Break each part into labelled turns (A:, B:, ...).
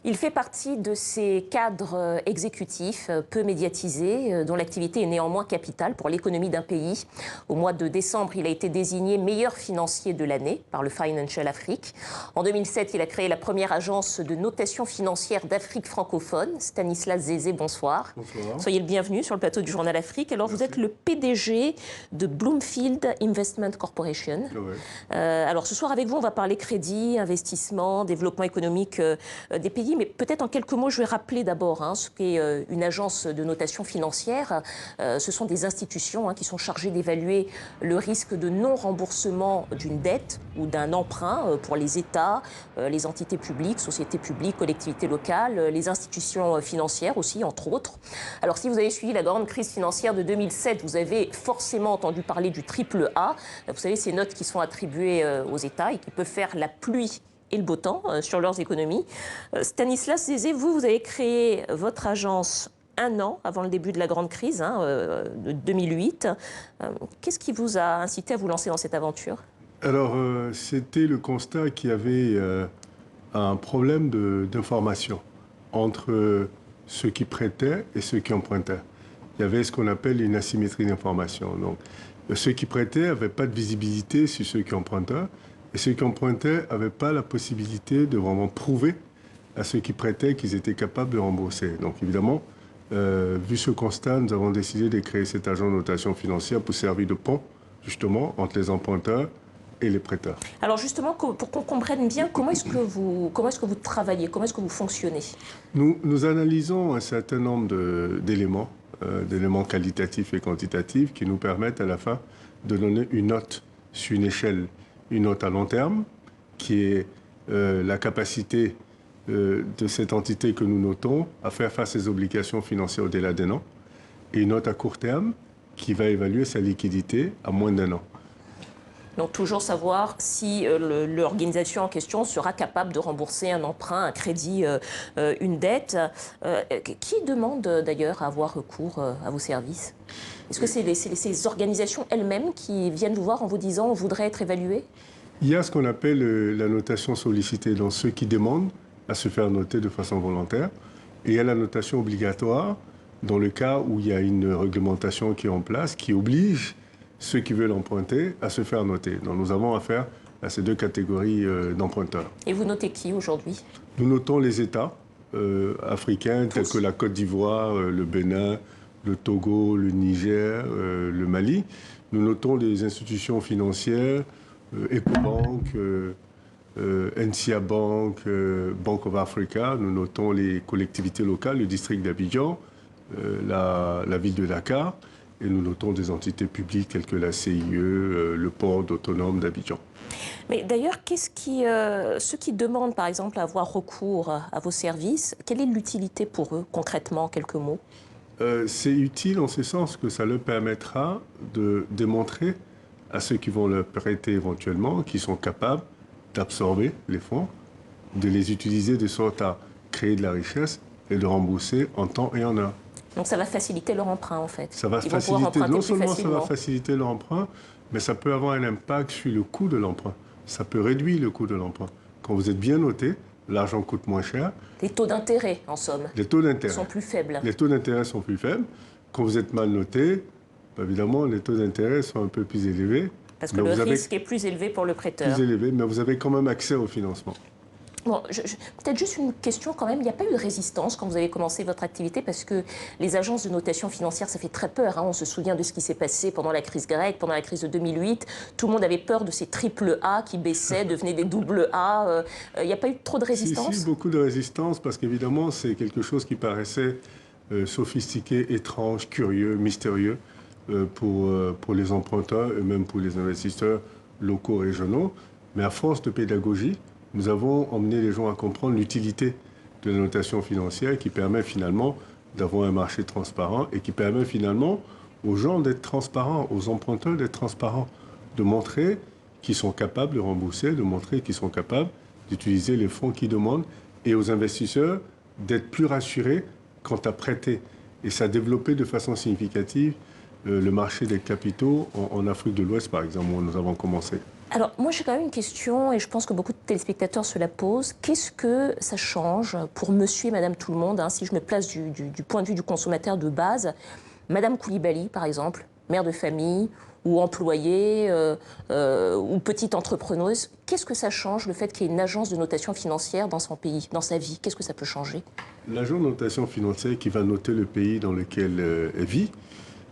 A: Il fait partie de ces cadres exécutifs peu médiatisés, dont l'activité est néanmoins capitale pour l'économie d'un pays. Au mois de décembre, il a été désigné meilleur financier de l'année par le Financial Afrique. En 2007, il a créé la première agence de notation financière d'Afrique francophone. Stanislas Zézé, bonsoir.
B: Bonsoir.
A: Soyez le bienvenu sur le plateau du Journal Afrique. Alors,
B: Merci.
A: vous êtes le PDG de Bloomfield Investment Corporation.
B: Ouais.
A: Alors, ce soir, avec vous, on va parler crédit, investissement, développement économique des pays. Mais peut-être en quelques mots, je vais rappeler d'abord ce qu'est une agence de notation financière. Ce sont des institutions qui sont chargées d'évaluer le risque de non-remboursement d'une dette ou d'un emprunt pour les États, les entités publiques, sociétés publiques, collectivités locales, les institutions financières aussi, entre autres. Alors, si vous avez suivi la grande crise financière de 2007, vous avez forcément entendu parler du triple A. Vous savez, ces notes qui sont attribuées aux États et qui peuvent faire la pluie et le beau temps sur leurs économies. Stanislas Zézé, vous avez créé votre agence un an avant le début de la grande crise de 2008. Qu'est-ce qui vous a incité à vous lancer dans cette aventure?
B: Alors, c'était le constat qu'il y avait un problème d'information entre ceux qui prêtaient et ceux qui empruntaient. Il y avait ce qu'on appelle une asymétrie d'information. Donc, ceux qui prêtaient n'avaient pas de visibilité sur ceux qui empruntaient. Et ceux qui empruntaient n'avaient pas la possibilité de vraiment prouver à ceux qui prêtaient qu'ils étaient capables de rembourser. Donc évidemment, vu ce constat, nous avons décidé de créer cet agent de notation financière pour servir de pont, justement, entre les emprunteurs et les prêteurs.
A: Alors justement, pour qu'on comprenne bien, comment est-ce que vous travaillez, comment est-ce que vous fonctionnez?
B: Nous analysons un certain nombre d'éléments qualitatifs et quantitatifs qui nous permettent à la fin de donner une note sur une échelle. Une note à long terme, qui est la capacité de cette entité que nous notons à faire face aux obligations financières au-delà d'un an, et une note à court terme qui va évaluer sa liquidité à moins d'un an.
A: Donc toujours savoir si l'organisation en question sera capable de rembourser un emprunt, un crédit, une dette. Qui demande d'ailleurs à avoir recours à vos services? Est-ce que c'est ces organisations elles-mêmes qui viennent vous voir en vous disant on voudrait être évalué?
B: Il y a ce qu'on appelle la notation sollicitée, donc ceux qui demandent à se faire noter de façon volontaire. Et il y a la notation obligatoire, dans le cas où il y a une réglementation qui est en place, qui oblige ceux qui veulent emprunter à se faire noter. Donc nous avons affaire à ces deux catégories d'emprunteurs.
A: Et vous notez qui aujourd'hui?
B: Nous notons les États africains tels que la Côte d'Ivoire, le Bénin, le Togo, le Niger, le Mali. Nous notons les institutions financières, Ecobank, NCA Bank, Bank of Africa. Nous notons les collectivités locales, le district d'Abidjan, la ville de Dakar. Et nous notons des entités publiques telles que la CIE, le port autonome d'Abidjan.
A: Mais d'ailleurs, ceux qui demandent par exemple à avoir recours à vos services, quelle est l'utilité pour eux concrètement, en quelques mots?
B: C'est utile en ce sens que ça leur permettra de démontrer à ceux qui vont leur prêter éventuellement qu'ils sont capables d'absorber les fonds, de les utiliser de sorte à créer de la richesse et de rembourser en temps et en heure.
A: Donc ça va faciliter leur emprunt en fait.
B: Ça va faciliter, non seulement ça va faciliter leur emprunt, mais ça peut avoir un impact sur le coût de l'emprunt. Ça peut réduire le coût de l'emprunt. Quand vous êtes bien noté, l'argent coûte moins cher.
A: Les taux d'intérêt, en somme,
B: les taux d'intérêt
A: sont plus faibles.
B: Les taux d'intérêt sont plus faibles. Quand vous êtes mal noté, évidemment, les taux d'intérêt sont un peu plus élevés.
A: Parce que le risque est plus élevé pour le prêteur.
B: Plus élevé, mais vous avez quand même accès au financement.
A: Bon, peut-être juste une question quand même. Il n'y a pas eu de résistance quand vous avez commencé votre activité parce que les agences de notation financière, ça fait très peur. On se souvient de ce qui s'est passé pendant la crise grecque, pendant la crise de 2008. Tout le monde avait peur de ces triple A qui baissaient, devenaient des double A. Il n'y a pas eu trop de résistance?
B: Si, beaucoup de résistance parce qu'évidemment, c'est quelque chose qui paraissait sophistiqué, étrange, curieux, mystérieux pour les emprunteurs et même pour les investisseurs locaux, régionaux. Mais à force de pédagogie, nous avons emmené les gens à comprendre l'utilité de la notation financière qui permet finalement d'avoir un marché transparent et qui permet finalement aux gens d'être transparents, aux emprunteurs d'être transparents, de montrer qu'ils sont capables de rembourser, de montrer qu'ils sont capables d'utiliser les fonds qu'ils demandent et aux investisseurs d'être plus rassurés quant à prêter. Et ça a développé de façon significative le marché des capitaux en Afrique de l'Ouest, par exemple, où nous avons commencé.
A: Alors, moi, j'ai quand même une question, et je pense que beaucoup de téléspectateurs se la posent. Qu'est-ce que ça change pour monsieur et madame tout le monde, hein, si je me place du point de vue du consommateur de base? Madame Koulibaly, par exemple, mère de famille, ou employée, ou petite entrepreneuse, qu'est-ce que ça change, le fait qu'il y ait une agence de notation financière dans son pays, dans sa vie? Qu'est-ce que ça peut changer?
B: L'agent de notation financière qui va noter le pays dans lequel elle vit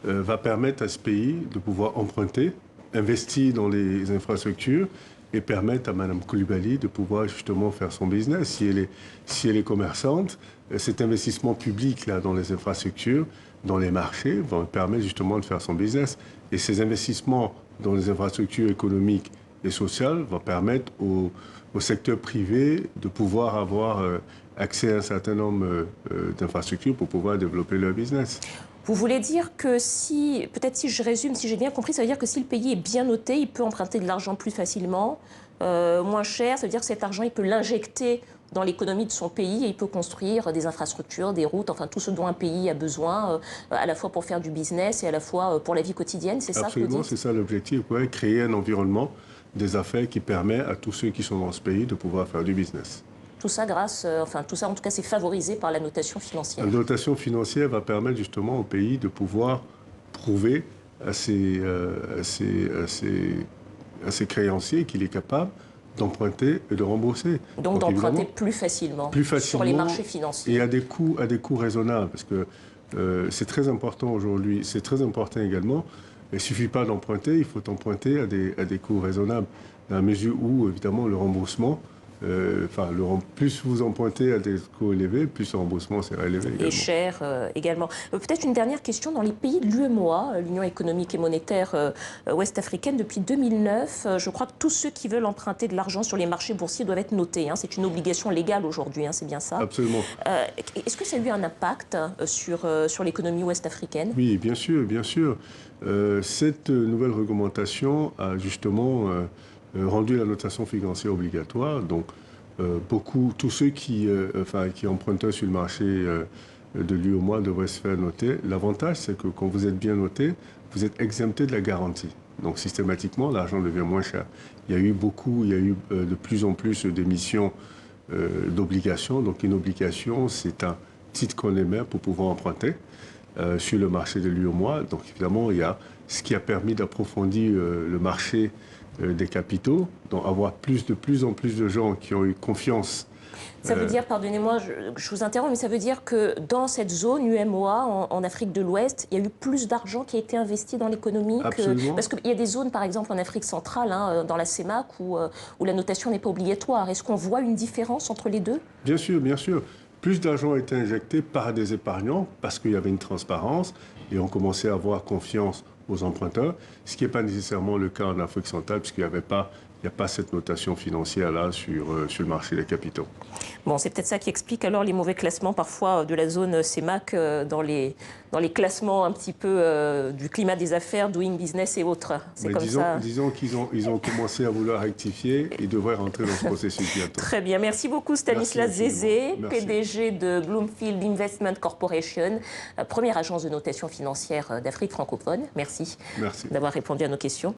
B: va permettre à ce pays de pouvoir emprunter, investir dans les infrastructures et permettre à Mme Koulibaly de pouvoir justement faire son business. Si elle est commerçante, cet investissement public là, dans les infrastructures, dans les marchés, va permettre justement de faire son business. Et ces investissements dans les infrastructures économiques et sociales vont permettre au secteur privé de pouvoir avoir accès à un certain nombre d'infrastructures pour pouvoir développer leur business.
A: Vous voulez dire que si, peut-être si je résume, si j'ai bien compris, ça veut dire que si le pays est bien noté, il peut emprunter de l'argent plus facilement, moins cher, ça veut dire que cet argent, il peut l'injecter dans l'économie de son pays et il peut construire des infrastructures, des routes, enfin tout ce dont un pays a besoin, à la fois pour faire du business et à la fois pour la vie quotidienne, c'est ça que vous dites?
B: Absolument, c'est ça l'objectif, créer un environnement des affaires qui permet à tous ceux qui sont dans ce pays de pouvoir faire du business.
A: Tout ça grâce, enfin tout ça en tout cas c'est favorisé par la notation financière.
B: La notation financière va permettre justement au pays de pouvoir prouver à ses créanciers qu'il est capable d'emprunter et de rembourser.
A: Donc d'emprunter plus facilement sur les marchés financiers.
B: Et à des coûts raisonnables, parce que c'est très important aujourd'hui, c'est très important également. Il ne suffit pas d'emprunter, il faut emprunter à des coûts raisonnables, dans la mesure où, évidemment, le remboursement, plus vous empruntez à des coûts élevés, plus le remboursement sera élevé également.
A: Et cher également. Peut-être une dernière question. Dans les pays de l'UEMOA, l'Union économique et monétaire ouest-africaine, depuis 2009, je crois que tous ceux qui veulent emprunter de l'argent sur les marchés boursiers doivent être notés. Hein. C'est une obligation légale aujourd'hui, hein, c'est bien ça?
B: Absolument.
A: Est-ce que ça a eu un impact sur l'économie ouest-africaine?
B: Oui, bien sûr, bien sûr. Cette nouvelle réglementation a justement rendu la notation financière obligatoire. Donc, tous ceux qui empruntaient sur le marché de l'UEMOA devraient se faire noter. L'avantage, c'est que quand vous êtes bien noté, vous êtes exempté de la garantie. Donc, systématiquement, l'argent devient moins cher. Il y a eu de plus en plus d'émissions d'obligations. Donc, une obligation, c'est un titre qu'on émet pour pouvoir emprunter sur le marché de l'UEMOA. Donc, évidemment, il y a ce qui a permis d'approfondir le marché des capitaux, donc avoir de plus en plus de gens qui ont eu confiance.
A: Ça veut dire, pardonnez-moi, je vous interromps, mais ça veut dire que dans cette zone UEMOA, en Afrique de l'Ouest, il y a eu plus d'argent qui a été investi dans l'économie. Parce qu'il y a des zones, par exemple en Afrique centrale, hein, dans la CEMAC, où la notation n'est pas obligatoire. Est-ce qu'on voit une différence entre les deux?
B: Bien sûr, bien sûr. Plus d'argent a été injecté par des épargnants parce qu'il y avait une transparence et on commençait à avoir confiance aux emprunteurs, ce qui n'est pas nécessairement le cas en Afrique centrale puisqu'il n'y a pas cette notation financière-là sur le marché des capitaux.
A: Bon, c'est peut-être ça qui explique alors les mauvais classements parfois de la zone CEMAC dans les classements un petit peu du climat des affaires, doing business et autres. C'est comme ça.
B: Disons qu'ils ont commencé à vouloir rectifier et devraient rentrer dans ce processus bientôt.
A: Très bien. Merci beaucoup Stanislas Zézé, PDG de Bloomfield Investment Corporation, première agence de notation financière d'Afrique francophone. Merci, d'avoir répondu à nos questions.